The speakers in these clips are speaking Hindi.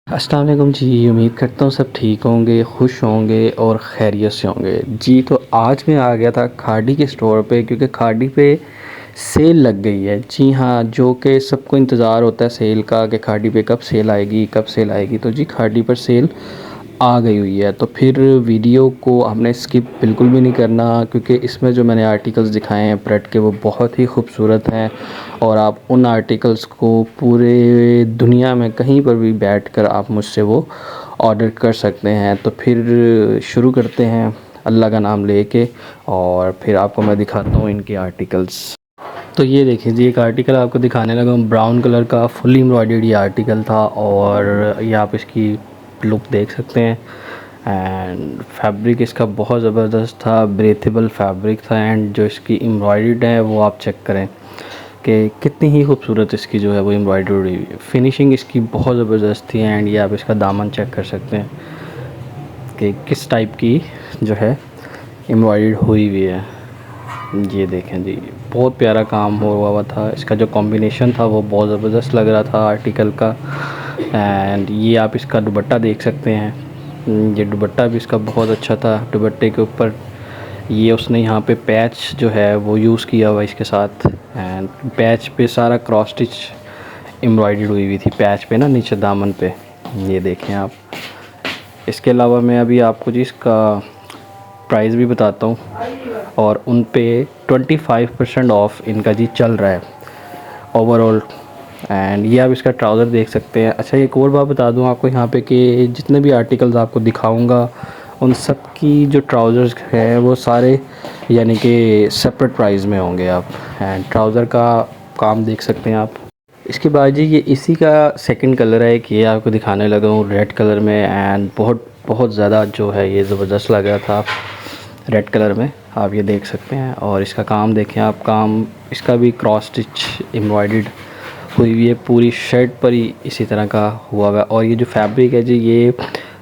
अस्सलाम वालेकुम जी। उम्मीद करता हूँ सब ठीक होंगे, खुश होंगे और खैरियत से होंगे जी। तो आज मैं आ गया था खाड़ी के स्टोर पे, क्योंकि खाड़ी पे सेल लग गई है। जी हाँ, जो कि सबको इंतज़ार होता है सेल का कि खाड़ी पे कब सेल आएगी, कब सेल आएगी। तो जी खाड़ी पर सेल आ गई हुई है। तो फिर वीडियो को हमने स्किप बिल्कुल भी नहीं करना, क्योंकि इसमें जो मैंने आर्टिकल्स दिखाए हैं प्रेट के, वो बहुत ही खूबसूरत हैं और आप उन आर्टिकल्स को पूरे दुनिया में कहीं पर भी बैठकर आप मुझसे वो ऑर्डर कर सकते हैं। तो फिर शुरू करते हैं अल्लाह का नाम लेके, और फिर आपको मैं दिखाता हूँ इनके आर्टिकल्स। तो ये देखिए जी, एक आर्टिकल आपको दिखाने लगा हूँ। ब्राउन कलर का फुली एम्ब्रॉयडर्ड ये आर्टिकल था, और ये आप इसकी लुक देख सकते हैं। एंड फैब्रिक इसका बहुत ज़बरदस्त था, ब्रेथेबल फैब्रिक था। एंड जो इसकी एम्ब्रॉयडर्ड है वो आप चेक करें कि कितनी ही खूबसूरत इसकी जो है वो एम्ब्रॉयडर्ड हुई है। फिनिशिंग इसकी बहुत ज़बरदस्त थी। एंड ये आप इसका दामन चेक कर सकते हैं कि किस टाइप की जो है एम्ब्रॉयडर्ड हुई हुई है। ये देखें जी, बहुत प्यारा काम हुआ था। इसका जो कॉम्बिनेशन था वो बहुत ज़बरदस्त लग रहा था आर्टिकल का। एंड ये आप इसका दुपट्टा देख सकते हैं। ये दुपट्टा भी इसका बहुत अच्छा था। दुपट्टे के ऊपर ये उसने यहाँ पे पैच जो है वो यूज़ किया हुआ इसके साथ। एंड पैच पे सारा क्रॉस स्टिच एम्ब्रॉयडर्ड हुई थी पैच पे ना, नीचे दामन पे। ये देखें आप। इसके अलावा मैं अभी आपको जी इसका प्राइस भी बताता हूँ, और उन पे 25% ऑफ इनका जी चल रहा है ओवरऑल। एंड ये आप इसका ट्राउज़र देख सकते हैं। अच्छा, एक और बात बता दूं आपको यहाँ पे कि जितने भी आर्टिकल्स आपको दिखाऊंगा उन सब की जो ट्राउज़र्स हैं वो सारे यानी कि सेपरेट प्राइस में होंगे आप। एंड ट्राउज़र का काम देख सकते हैं आप। इसके बाद जी ये इसी का सेकंड कलर है कि ये आपको दिखाने लगा हूँ रेड कलर में। एंड बहुत बहुत ज़्यादा जो है ये ज़बरदस्त लग रहा था रेड कलर में, आप ये देख सकते हैं। और इसका काम देखें आप, काम इसका भी क्रॉस स्टिच एम्ब्रॉयडर्ड हुई हुई है पूरी शर्ट पर ही इसी तरह का हुआ हुआ। और ये जो फैब्रिक है जी, ये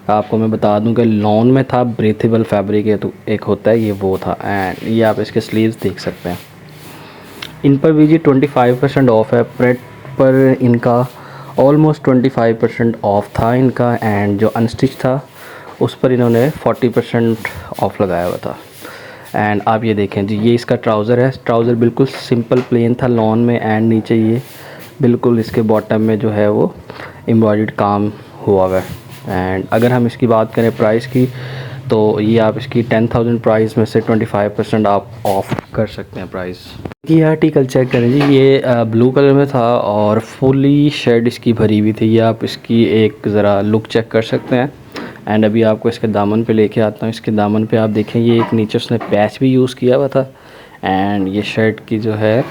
आपको मैं बता दूं कि लॉन में था, ब्रेथेबल फैब्रिक है तो एक होता है, ये वो था। एंड ये आप इसके स्लीव्स देख सकते हैं। इन पर भी जी 25% ऑफ है। प्रेट पर इनका ऑलमोस्ट 25% ऑफ था इनका। एंड जो अनस्टिच था उस पर इन्होंने 40% ऑफ लगाया हुआ था। एंड आप ये देखें जी, ये इसका ट्राउज़र है। ट्राउज़र बिल्कुल सिंपल प्लेन था लॉन में। एंड नीचे ये बिल्कुल इसके बॉटम में जो है वो एम्ब्रॉयडर्ड काम हुआ हुआ है। एंड अगर हम इसकी बात करें प्राइस की, तो ये आप इसकी 10,000 प्राइस में से 25% आप ऑफ कर सकते हैं प्राइस। ये आर्टिकल चेक करें जी, ये ब्लू कलर में था और फुली शेड इसकी भरी हुई थी। ये आप इसकी एक ज़रा लुक चेक कर सकते हैं। एंड अभी आपको इसके दामन पे लेके आता हूँ। इसके दामन पे आप देखें, ये एक नीचे उसने पैच भी यूज़ किया हुआ था। एंड ये शर्ट की जो है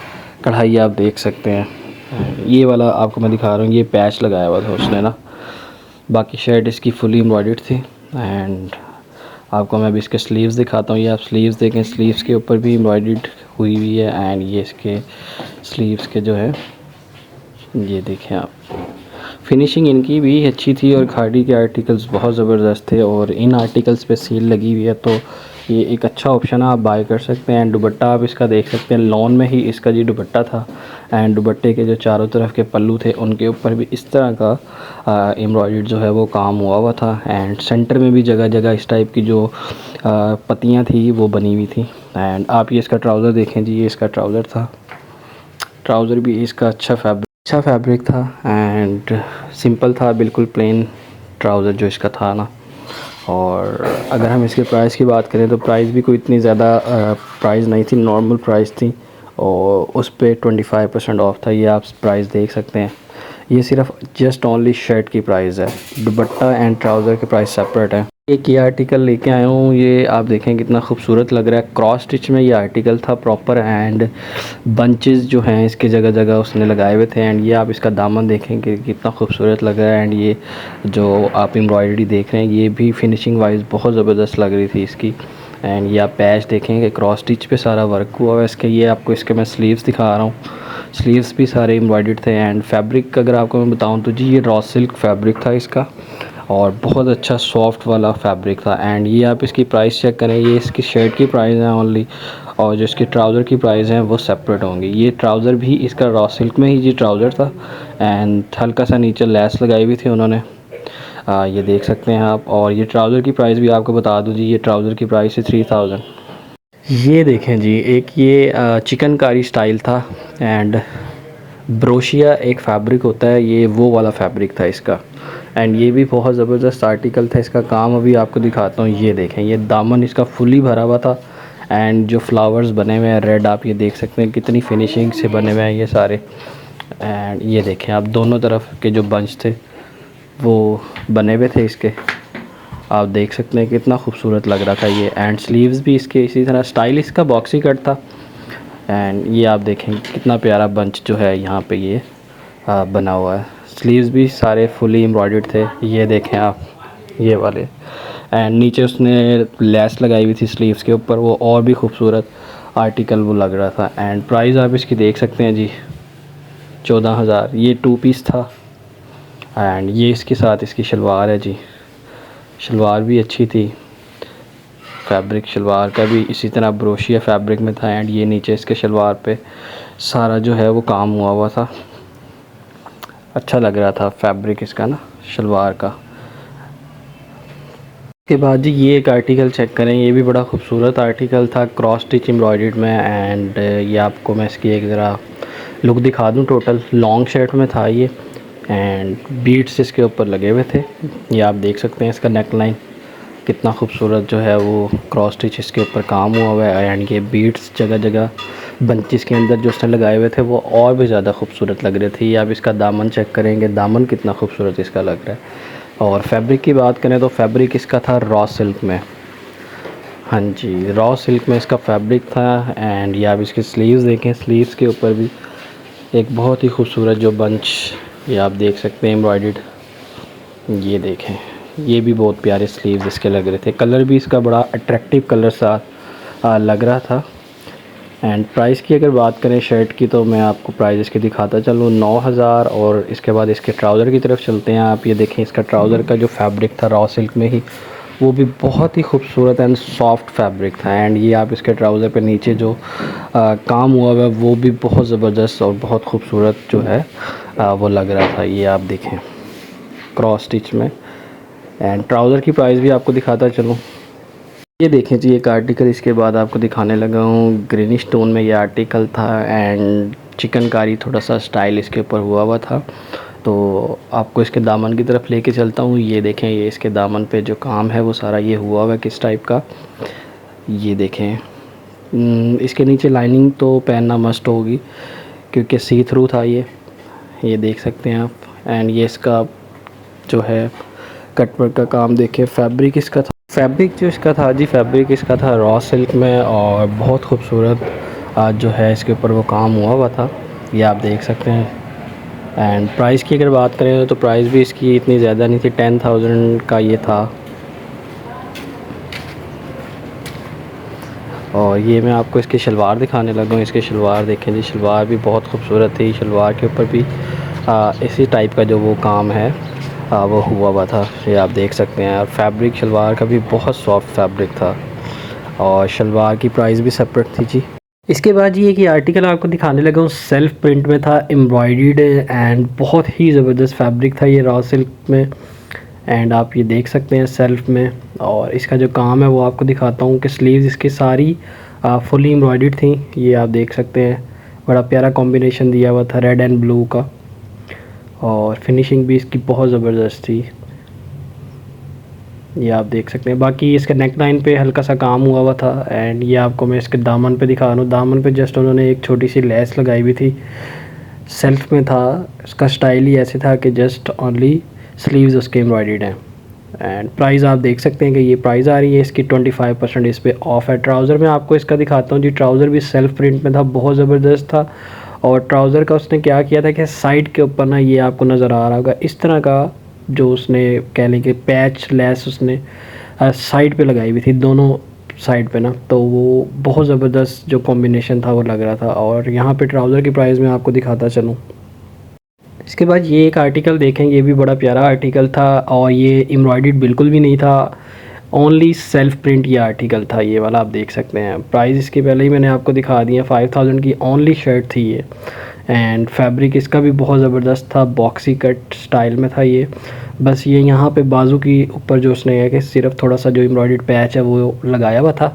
कढ़ाई आप देख सकते हैं। ये वाला आपको मैं दिखा रहा हूँ, ये पैच लगाया हुआ था उसने ना। बाकी शर्ट इसकी फुली एम्ब्रॉयडर्ड थी। एंड आपको मैं अभी इसके स्लीव्स दिखाता हूँ। ये आप स्लीव्स देखें, स्लीव्स के ऊपर भी एम्ब्रॉयडर्ड हुई हुई है। एंड ये इसके स्लीव्स के जो है ये देखें आप, फिनिशिंग इनकी भी अच्छी थी। और खाड़ी के आर्टिकल्स बहुत ज़बरदस्त थे, और इन आर्टिकल्स पे सेल लगी हुई है तो ये एक अच्छा ऑप्शन है, आप बाय कर सकते हैं। एंड दुपट्टा आप इसका देख सकते हैं, लॉन में ही इसका जी दुपट्टा था। एंड दुपट्टे के जो चारों तरफ के पल्लू थे उनके ऊपर भी इस तरह का एम्ब्रॉयडर्ड जो है वो काम हुआ था। एंड सेंटर में भी जगह जगह इस टाइप की जो पत्तियाँ थी वो बनी हुई थी। एंड आप ये इसका ट्राउज़र देखें जी, ये इसका ट्राउज़र था। ट्राउज़र भी इसका अच्छा फैब्रिक था। एंड सिंपल था, बिल्कुल प्लेन ट्राउज़र जो इसका था ना। और अगर हम इसके प्राइस की बात करें तो प्राइस भी कोई इतनी ज़्यादा प्राइस नहीं थी, नॉर्मल प्राइस थी। और उस पे 25% ऑफ था। ये आप प्राइस देख सकते हैं। ये सिर्फ जस्ट ओनली शर्ट की प्राइस है, दुपट्टा एंड ट्राउज़र के प्राइस सेपरेट है। एक ये आर्टिकल लेके आया हूँ, ये आप देखें कितना खूबसूरत लग रहा है। क्रॉस स्टिच में ये आर्टिकल था प्रॉपर। एंड बंचेस जो हैं इसके जगह जगह उसने लगाए हुए थे। एंड ये आप इसका दामन देखें कि कितना खूबसूरत लग रहा है। एंड ये जो आप एम्ब्रॉयडरी देख रहे हैं ये भी फिनिशिंग वाइज बहुत ज़बरदस्त लग रही थी इसकी। एंड ये आप पैच देखें कि क्रॉस स्टिच पे सारा वर्क हुआ है इसके। ये आपको इसके मैं स्लीव्स दिखा रहा हूँ, स्लीव्स भी सारे एम्ब्रॉयडर्ड थे। एंड फैब्रिक अगर आपको मैं बताऊँ तो जी ये रॉ सिल्क फैब्रिक था इसका, और बहुत अच्छा सॉफ्ट वाला फैब्रिक था। एंड ये आप इसकी प्राइस चेक करें, ये इसकी शर्ट की प्राइस है ओनली, और जो इसके ट्राउज़र की प्राइस हैं वो सेपरेट होंगी। ये ट्राउज़र भी इसका रॉ सिल्क में ही जी ट्राउज़र था। एंड हल्का सा नीचे लेस लगाई हुई थी उन्होंने। ये देख सकते हैं आप। और ये ट्राउज़र की प्राइस भी आपको बता दूँ जी, ये ट्राउज़र की प्राइस है 3000। ये देखें जी, एक ये चिकनकारी स्टाइल था एंड ब्रोशिया एक फ़ैब्रिक होता है, ये वो वाला फ़ैब्रिक था इसका। एंड ये भी बहुत ज़बरदस्त आर्टिकल था। इसका काम अभी आपको दिखाता हूँ। ये देखें, ये दामन इसका फुली भरा हुआ था एंड जो फ्लावर्स बने हुए हैं रेड, आप ये देख सकते हैं कितनी फिनिशिंग से बने हुए हैं ये सारे। एंड ये देखें आप, दोनों तरफ के जो बंच थे वो बने हुए थे इसके, आप देख सकते हैं कितना खूबसूरत लग रहा था ये। एंड स्लीव्स भी इसके इसी तरह, स्टाइल इसका बॉक्सी कट था। एंड ये आप देखें कितना प्यारा बंच जो है यहाँ पे ये बना हुआ है। स्लीव्स भी सारे फुली एम्ब्रॉयडर्ड थे, ये देखें आप, ये वाले। एंड नीचे उसने लेस लगाई हुई थी स्लीव्स के ऊपर, वो और भी खूबसूरत आर्टिकल वो लग रहा था। एंड प्राइस आप इसकी देख सकते हैं जी, 14000। ये 2 पीस था। एंड ये इसके साथ इसकी शलवार है जी, शलवार भी अच्छी थी। फैब्रिक शलवार का भी इसी तरह ब्रोशिया फैब्रिक में था। एंड ये नीचे इसके शलवार पे सारा जो है वो काम हुआ हुआ था, अच्छा लग रहा था फैब्रिक इसका ना, शलवार का। उसके बाद जी ये एक आर्टिकल चेक करें, ये भी बड़ा खूबसूरत आर्टिकल था, क्रॉस स्टिच एम्ब्रॉयडर्ड में। एंड ये आपको मैं इसकी एक ज़रा लुक दिखा दूं। टोटल लॉन्ग शर्ट में था ये एंड बीड्स इसके ऊपर लगे हुए थे, ये आप देख सकते हैं। इसका नेक लाइन कितना खूबसूरत जो है वो क्रॉस स्टिच इसके ऊपर काम हुआ हुआ है। एंड ये बीड्स जगह जगह बंचेस के अंदर जो उसने लगाए हुए थे वो और भी ज़्यादा खूबसूरत लग रहे थे। ये आप इसका दामन चेक करेंगे, दामन कितना खूबसूरत इसका लग रहा है। और फैब्रिक की बात करें तो फैब्रिक इसका था रॉ सिल्क में, हाँ जी, रॉ सिल्क में इसका फैब्रिक था। एंड ये आप इसकी स्लीव्स देखें, स्लीव्स के ऊपर भी एक बहुत ही खूबसूरत जो बंच ये आप देख सकते हैं एम्ब्रॉयडर्ड, ये देखें, ये भी बहुत प्यारे स्लीव्स इसके लग रहे थे। कलर भी इसका बड़ा अट्रैक्टिव कलर सा लग रहा था। एंड प्राइस की अगर बात करें शर्ट की, तो मैं आपको प्राइस इसके दिखाता चलूँ, 9000। और इसके बाद इसके ट्राउज़र की तरफ चलते हैं। आप ये देखें, इसका ट्राउज़र का जो फैब्रिक था रॉ सिल्क में ही, वो भी बहुत ही खूबसूरत एंड सॉफ्ट फैब्रिक था। एंड ये आप इसके ट्राउज़र पे नीचे जो काम हुआ है वो भी बहुत ज़बरदस्त और बहुत खूबसूरत जो है वो लग रहा था। ये आप देखें क्रॉस स्टिच में। एंड ट्राउज़र की प्राइस भी आपको दिखाता चलूँ। ये देखें जी एक आर्टिकल इसके बाद आपको दिखाने लगा हूँ, ग्रीनिश टोन में ये आर्टिकल था। एंड चिकनकारी थोड़ा सा स्टाइल इसके ऊपर हुआ हुआ था। तो आपको इसके दामन की तरफ लेके चलता हूँ। ये देखें, ये इसके दामन पे जो काम है वो सारा ये हुआ हुआ है किस टाइप का, ये देखें। इसके नीचे लाइनिंग तो पहनना मस्ट होगी क्योंकि सी थ्रू था ये देख सकते हैं आप। एंड ये इसका जो है कटवर्क का काम देखें। फैब्रिक इसका था, फैब्रिक जो इसका था जी, फैब्रिक इसका था रॉ सिल्क में और बहुत खूबसूरत जो है इसके ऊपर वो काम हुआ हुआ था, ये आप देख सकते हैं। एंड प्राइस की अगर बात करें तो प्राइस भी इसकी इतनी ज़्यादा नहीं थी, 10000 का ये था। और ये मैं आपको इसकी शलवार दिखाने लगा हूँ। इसकी शलवार देखें जी, शलवार भी बहुत खूबसूरत थी। शलवार के ऊपर भी इसी टाइप का जो वो काम है वो हुआ हुआ था, ये आप देख सकते हैं। और फैब्रिक शलवार का भी बहुत सॉफ्ट फैब्रिक था और शलवार की प्राइस भी सेपरेट थी जी। इसके बाद ये कि आर्टिकल आपको दिखाने लगा हूँ, सेल्फ प्रिंट में था, एम्ब्रॉयडर्ड एंड बहुत ही ज़बरदस्त फैब्रिक था ये रॉ सिल्क में। एंड आप ये देख सकते हैं सेल्फ में। और इसका जो काम है वो आपको दिखाता हूँ कि स्लीव्स इसकी सारी फुली एम्ब्रॉयडर्ड थी, ये आप देख सकते हैं। बड़ा प्यारा कॉम्बिनेशन दिया हुआ था रेड एंड ब्लू का और फिनिशिंग भी इसकी बहुत ज़बरदस्त थी, ये आप देख सकते हैं। बाकी इसके नेक लाइन पे हल्का सा काम हुआ हुआ था। एंड ये आपको मैं इसके दामन पे दिखा रहा हूँ, दामन पे जस्ट उन्होंने एक छोटी सी लेस लगाई हुई थी, सेल्फ में था। इसका स्टाइल ही ऐसे था कि जस्ट ओनली स्लीव्स उसके एम्ब्रॉयडर्ड हैं। एंड प्राइस आप देख सकते हैं कि ये प्राइस आ रही है इसकी 25% इस पर ऑफ़ है। ट्राउज़र में आपको इसका दिखाता हूँ जी, ट्राउज़र भी सेल्फ प्रिंट में था, बहुत ज़बरदस्त था। और ट्राउज़र का उसने क्या किया था कि साइड के ऊपर ना, ये आपको नज़र आ रहा होगा, इस तरह का जो उसने कह लें कि पैच लेस उसने साइड पे लगाई हुई थी, दोनों साइड पे ना, तो वो बहुत ज़बरदस्त जो कॉम्बिनेशन था वो लग रहा था। और यहाँ पे ट्राउज़र की प्राइस मैं आपको दिखाता चलूँ। इसके बाद ये एक आर्टिकल देखें, ये भी बड़ा प्यारा आर्टिकल था और ये एम्ब्रॉयडर्ड बिल्कुल भी नहीं था, ओनली सेल्फ प्रिंट ये आर्टिकल था, ये वाला आप देख सकते हैं। प्राइस इसके पहले ही मैंने आपको दिखा दिया, 5000 की ओनली शर्ट थी ये। एंड फैब्रिक इसका भी बहुत ज़बरदस्त था, बॉक्सी कट स्टाइल में था ये। बस ये यहाँ पे बाजू की ऊपर जो उसने है कि सिर्फ थोड़ा सा जो एम्ब्रॉयडर्ड पैच है वो लगाया हुआ था,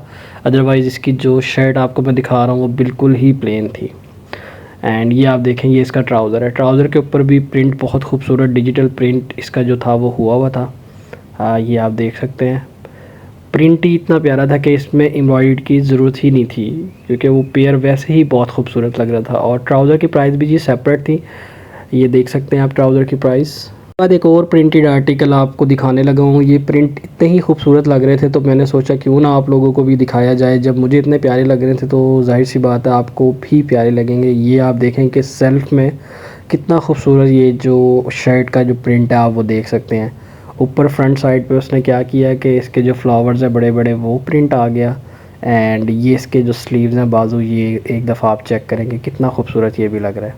अदरवाइज़ इसकी जो शर्ट आपको मैं दिखा रहा हूँ वो बिल्कुल ही प्लेन थी। एंड ये आप देखें, ये इसका ट्राउज़र है। ट्राउज़र के ऊपर भी प्रिंट बहुत खूबसूरत डिजिटल प्रिंट इसका जो था वो हुआ हुआ था। ये आप देख सकते हैं, प्रिंट ही इतना प्यारा था कि इसमें एम्ब्रॉयडरी की ज़रूरत ही नहीं थी, क्योंकि वो पेयर वैसे ही बहुत खूबसूरत लग रहा था। और ट्राउज़र की प्राइस भी जी सेपरेट थी, ये देख सकते हैं आप ट्राउज़र की प्राइस। बाद एक और प्रिंटेड आर्टिकल आपको दिखाने लगा हूँ। ये प्रिंट इतने ही खूबसूरत लग रहे थे तो मैंने सोचा क्यों ना आप लोगों को भी दिखाया जाए। जब मुझे इतने प्यारे लग रहे थे तो जाहिर सी बात है आपको भी प्यारे लगेंगे। ये आप देखें कि सेल्फ़ में कितना खूबसूरत ये जो शर्ट का जो प्रिंट है आप वो देख सकते हैं। ऊपर फ्रंट साइड पे उसने क्या किया कि इसके जो फ्लावर्स हैं बड़े बड़े वो प्रिंट आ गया। एंड ये इसके जो स्लीव्स हैं बाजू, ये एक दफ़ा आप चेक करेंगे कितना खूबसूरत ये भी लग रहा है।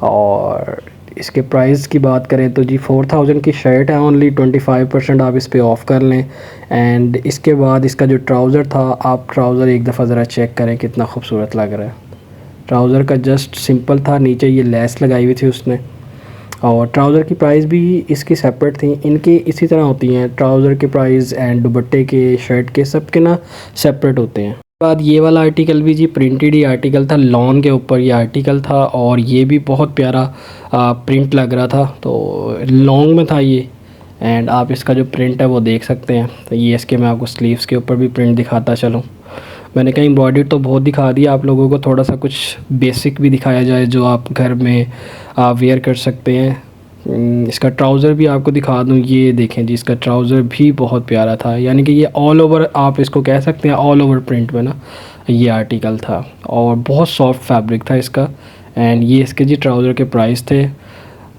और इसके प्राइस की बात करें तो जी 4000 की शर्ट है, ओनली 25% आप इस पे ऑफ़ कर लें। एंड इसके बाद इसका जो ट्राउज़र था, आप ट्राउज़र एक दफ़ा ज़रा चेक करें कितना खूबसूरत लग रहा है। ट्राउज़र का जस्ट सिंपल था, नीचे ये लेस लगाई हुई थी उसने। और ट्राउज़र की प्राइस भी इसकी सेपरेट थी, इनकी इसी तरह होती हैं ट्राउज़र के प्राइस एंड दुपट्टे के, शर्ट के, सब के ना सेपरेट होते हैं। बाद ये वाला आर्टिकल भी जी प्रिंटेड ही आर्टिकल था, लॉन के ऊपर ये आर्टिकल था और ये भी बहुत प्यारा प्रिंट लग रहा था। तो लॉन्ग में था ये, एंड आप इसका जो प्रिंट है वो देख सकते हैं। तो ये इसके मैं आपको स्लीव्स के ऊपर भी प्रिंट दिखाता चलूँ। मैंने कहा एम्ब्रॉयडरी तो बहुत दिखा दिया आप लोगों को, थोड़ा सा कुछ बेसिक भी दिखाया जाए जो आप घर में वेयर कर सकते हैं। इसका ट्राउज़र भी आपको दिखा दूँ, ये देखें जी, इसका ट्राउज़र भी बहुत प्यारा था। यानी कि ये ऑल ओवर आप इसको कह सकते हैं, ऑल ओवर प्रिंट में ना ये आर्टिकल था और बहुत सॉफ्ट फैब्रिक था इसका। एंड ये इसके जी ट्राउज़र के प्राइस थे,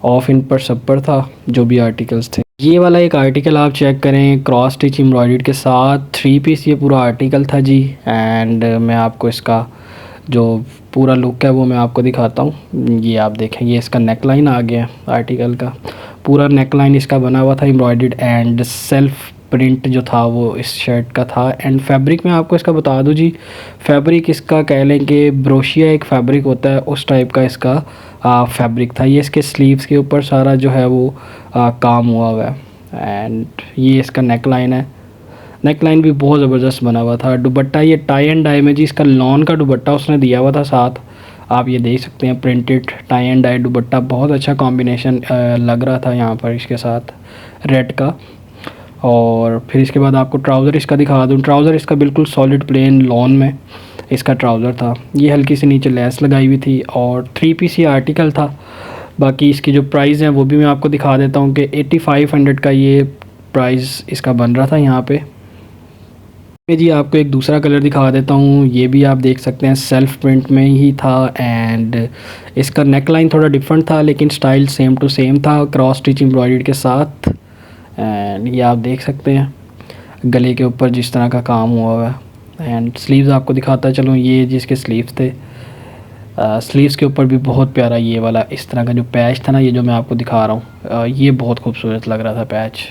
ऑफ इन पर सब पर था जो भी आर्टिकल्स थे। ये वाला एक आर्टिकल आप चेक करें, क्रॉस स्टिच एम्ब्रॉयडरी के साथ 3 पीस ये पूरा आर्टिकल था जी। एंड मैं आपको इसका जो पूरा लुक है वो मैं आपको दिखाता हूँ। ये आप देखें, ये इसका नेक लाइन आ गया आर्टिकल का, पूरा नेक लाइन इसका बना हुआ था एम्ब्रॉयडर्ड। एंड सेल्फ प्रिंट जो था वो इस शर्ट का था। एंड फैब्रिक में आपको इसका बता दूं जी, फैब्रिक इसका कह लें कि ब्रोशिया एक फैब्रिक होता है उस टाइप का इसका फैब्रिक था। ये इसके स्लीव्स के ऊपर सारा जो है वो काम हुआ हुआ है। एंड ये इसका नेक लाइन है, नेक लाइन भी बहुत ज़बरदस्त बना हुआ था। दुपट्टा ये टाई एंड डाई में जी, इसका लॉन का दुपट्टा उसने दिया हुआ था साथ, आप ये देख सकते हैं printed tie and dye dupatta, बहुत अच्छा कॉम्बिनेशन लग रहा था यहाँ पर इसके साथ रेड का। और फिर इसके बाद आपको ट्राउज़र इसका दिखा दूँ। ट्राउज़र इसका बिल्कुल सॉलिड प्लेन लॉन में इसका ट्राउज़र था, ये हल्की सी नीचे लेस लगाई हुई थी और 3 पीस ये आर्टिकल था। बाकी इसकी जो प्राइस है वो भी मैं आपको दिखा देता हूँ कि 8500 का ये प्राइस इसका बन रहा था यहाँ पे। मैं जी आपको एक दूसरा कलर दिखा देता हूँ, ये भी आप देख सकते हैं सेल्फ प्रिंट में ही था। एंड इसका नेक लाइन थोड़ा डिफरेंट था लेकिन स्टाइल सेम टू सेम था, क्रॉस स्टिच एम्ब्रॉयडरी के साथ। एंड ये आप देख सकते हैं गले के ऊपर जिस तरह का काम हुआ हुआ है। एंड स्लीव्स आपको दिखाता चलूँ, ये जिसके स्लीव्स थे, स्लीव्स के ऊपर भी बहुत प्यारा ये वाला इस तरह का जो पैच था ना, ये जो मैं आपको दिखा रहा हूँ, ये बहुत खूबसूरत लग रहा था पैच।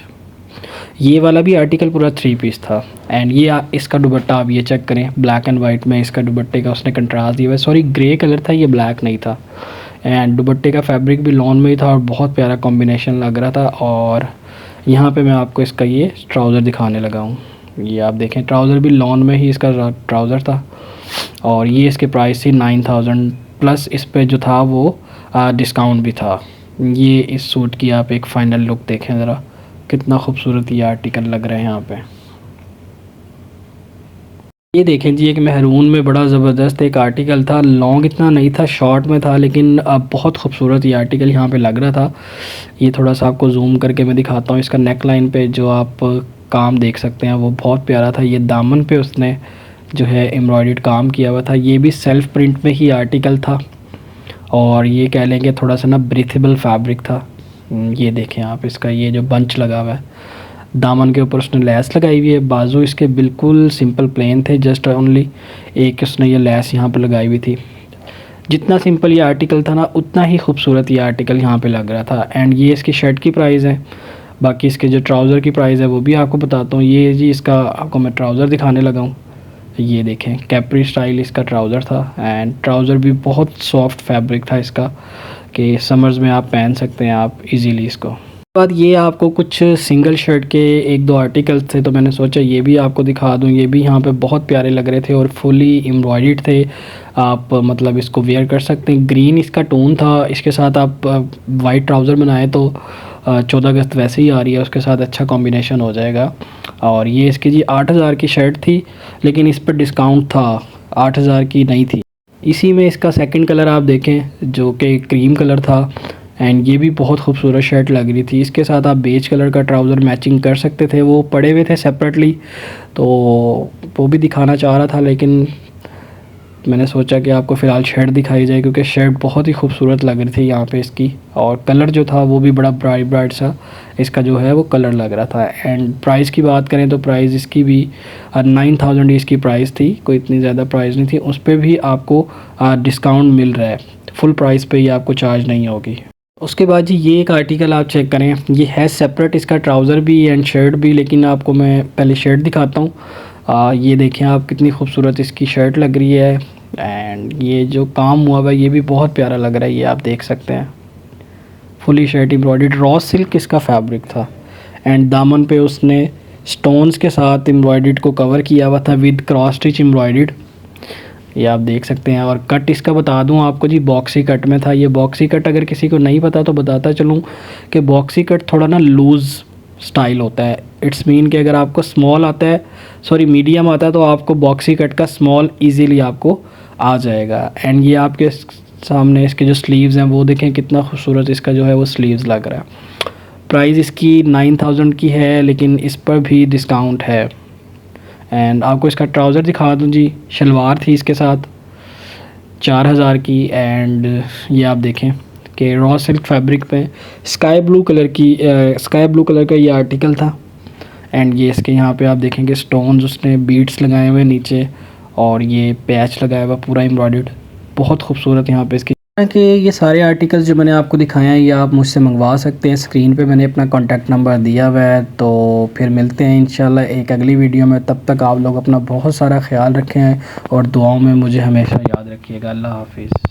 ये वाला भी आर्टिकल पूरा 3 पीस था। एंड ये इसका दुपट्टा आप ये चेक करें, ब्लैक एंड वाइट में इसका दुपट्टे का उसने कंट्रास्ट दिया हुआ है। सॉरी, ग्रे कलर था, ये ब्लैक नहीं था। एंड दुपट्टे का फैब्रिक भी लॉन में ही था और बहुत प्यारा कॉम्बिनेशन लग रहा था। और यहाँ पे मैं आपको इसका ये ट्राउज़र दिखाने लगा हूँ, ये आप देखें ट्राउज़र भी लॉन में ही इसका ट्राउज़र था और ये इसके प्राइस थी 9000 प्लस इस पे जो था वो डिस्काउंट भी था। ये इस सूट की आप एक फ़ाइनल लुक देखें ज़रा, कितना खूबसूरत ये आर्टिकल लग रहे हैं यहाँ पे। ये देखें जी, एक मेहरून में बड़ा ज़बरदस्त एक आर्टिकल था, लॉन्ग इतना नहीं था, शॉर्ट में था, लेकिन अब बहुत खूबसूरत ये आर्टिकल यहाँ पे लग रहा था। ये थोड़ा सा आपको जूम करके मैं दिखाता हूँ, इसका नेक लाइन पे जो आप काम देख सकते हैं वो बहुत प्यारा था। ये दामन पे उसने जो है एम्ब्रॉयडर्ड काम किया हुआ था, ये भी सेल्फ प्रिंट में ही आर्टिकल था और ये कह लेंगे थोड़ा सा ना ब्रीथेबल फैब्रिक था। ये देखें आप, इसका ये जो बंच लगा हुआ है, दामन के ऊपर उसने लेस लगाई हुई है, बाजू इसके बिल्कुल सिंपल प्लेन थे, जस्ट ओनली एक उसने ये लेस यहाँ पर लगाई हुई थी। जितना सिंपल ये आर्टिकल था ना उतना ही खूबसूरत ये आर्टिकल यहाँ पे लग रहा था। एंड ये इसकी शर्ट की प्राइस है। बाकी इसके जो ट्राउज़र की प्राइस है वो भी आपको बताता हूँ। ये जी इसका आपको मैं ट्राउज़र दिखाने लगा हूँ, ये देखें कैप्री स्टाइल इसका ट्राउज़र था। एंड ट्राउज़र भी बहुत सॉफ्ट फैब्रिक था इसका कि समर्स में आप पहन सकते हैं आप इजीली इसको। बाद ये आपको कुछ सिंगल शर्ट के एक दो आर्टिकल्स थे, तो मैंने सोचा ये भी आपको दिखा दूं। ये भी यहाँ पे बहुत प्यारे लग रहे थे और फुली एम्ब्रॉयडर्ड थे। आप मतलब इसको वेयर कर सकते हैं। ग्रीन इसका टोन था, इसके साथ आप वाइट ट्राउज़र बनाए तो 14 अगस्त वैसे ही आ रही है, उसके साथ अच्छा कॉम्बिनेशन हो जाएगा। और ये इसकी जी 8,000 की शर्ट थी, लेकिन इस पर डिस्काउंट था, 8,000 की नहीं थी। इसी में इसका सेकंड कलर आप देखें जो कि क्रीम कलर था, एंड ये भी बहुत खूबसूरत शर्ट लग रही थी। इसके साथ आप बेज कलर का ट्राउज़र मैचिंग कर सकते थे, वो पड़े हुए थे सेपरेटली, तो वो भी दिखाना चाह रहा था, लेकिन मैंने सोचा कि आपको फ़िलहाल शर्ट दिखाई जाए क्योंकि शर्ट बहुत ही खूबसूरत लग रही थी यहाँ पे इसकी। और कलर जो था वो भी बड़ा ब्राइट ब्राइट सा इसका जो है वो कलर लग रहा था। एंड प्राइस की बात करें तो प्राइस इसकी भी 9,000 इसकी प्राइस थी, कोई इतनी ज़्यादा प्राइस नहीं थी। उस पर भी आपको डिस्काउंट मिल रहा है, फुल प्राइस पे ही आपको चार्ज नहीं होगी। उसके बाद जी ये एक आर्टिकल आप चेक करें, ये है सेपरेट, इसका ट्राउज़र भी एंड शर्ट भी, लेकिन आपको मैं पहले शर्ट दिखाता हूँ। ये देखें आप कितनी खूबसूरत इसकी शर्ट लग रही है, एंड ये जो काम हुआ हुआ है ये भी बहुत प्यारा लग रहा है, ये आप देख सकते हैं। Fully shirt embroidered raw silk इसका फैब्रिक था, एंड दामन पे उसने स्टोन्स के साथ एम्ब्रॉयडर्ड को कवर किया हुआ था विद क्रॉस स्टिच एम्ब्रॉयडर्ड, ये आप देख सकते हैं। और कट इसका बता दूं आपको जी, बॉक्सी कट में था। ये बॉक्सी कट अगर किसी को नहीं पता तो बताता चलूं कि बॉक्सी कट थोड़ा ना लूज़ स्टाइल होता है। इट्स मीन कि अगर आपको स्मॉल आता है, सॉरी मीडियम आता है, तो आपको बॉक्सी कट का स्मॉल इजीली आपको आ जाएगा। एंड ये आपके सामने इसके जो स्लीव्स हैं वो देखें कितना खूबसूरत इसका जो है वो स्लीव्स लग रहा है। प्राइस इसकी 9,000 की है, लेकिन इस पर भी डिस्काउंट है। एंड आपको इसका ट्राउज़र दिखा दूँ जी, शलवार थी इसके साथ 4,000 की। एंड ये आप देखें कि रॉ सिल्क फैब्रिक पे स्काई ब्लू कलर का ये आर्टिकल था। एंड ये इसके यहाँ पे आप देखेंगे स्टोन्स उसने बीड्स लगाए हुए नीचे, और ये पैच लगाया हुआ पूरा एम्ब्रॉयडर्ड, बहुत खूबसूरत यहाँ पे इसकी। कि ये सारे आर्टिकल्स जो मैंने आपको दिखाए हैं ये आप मुझसे मंगवा सकते हैं। स्क्रीन पे मैंने अपना कॉन्टैक्ट नंबर दिया हुआ है। तो फिर मिलते हैं इंशाल्लाह एक अगली वीडियो में। तब तक आप लोग अपना बहुत सारा ख्याल रखें और दुआओं में मुझे हमेशा याद रखिएगा। अल्लाह हाफिज़।